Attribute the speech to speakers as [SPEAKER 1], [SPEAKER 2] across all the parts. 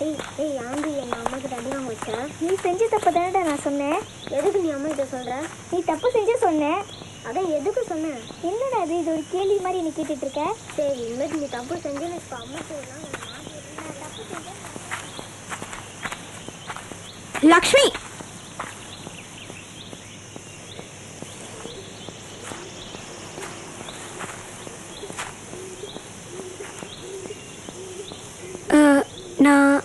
[SPEAKER 1] ஏய் ஆண்டி எங்கள் அம்மா கிட்ட அடி வாங்க வச்சா?
[SPEAKER 2] நீ செஞ்ச தப்பு தானடா நான் சொன்னேன்.
[SPEAKER 1] எதுக்கு நீ அம்மா கிட்ட சொல்கிற?
[SPEAKER 2] நீ தப்பு செஞ்சு சொன்னேன்.
[SPEAKER 1] அதான் எதுக்கு சொன்னேன்?
[SPEAKER 2] என்னடா இது ஒரு கேள்வி மாதிரி நீ கேட்டுட்டு இருக்க?
[SPEAKER 1] சரி இனிமேட்டு நீ தப்பு செஞ்சேன்னு இப்போ அம்மா சொல்லலாம்.
[SPEAKER 3] லக்ஷ்மி, நான்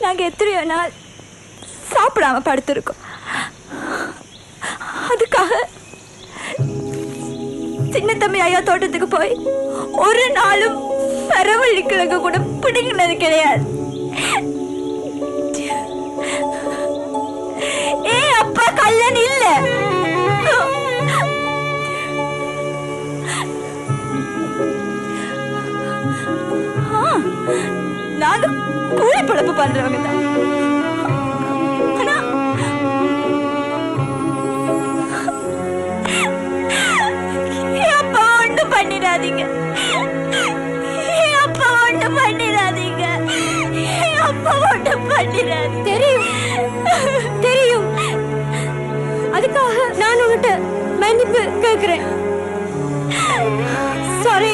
[SPEAKER 3] நாங்கள் எத்தனையோ நாள் சாப்பிடாம படுத்திருக்கோம். அதுக்காக சின்ன தம்பி ஐயா தோட்டத்துக்கு போய் ஒரு நாளும் பரவள்ளி கிழங்கு கூட பிடிங்கினது கிடையாது. அப்பா கல்யாணம் இல்ல. நாங்க கூலி பழப்பு பண்றவங்க தான். அப்பா ஒண்ணு பண்ணிடாதீங்க, அப்பா ஒண்ணு பண்ணிடாதீங்க, அப்பா ஒண்ணு பண்ணிடாதீங்க. தெரியும் தெரியும், அதுக்காக நான் உன்கிட்ட மன்னிப்பு கேட்கிறேன். சாரி.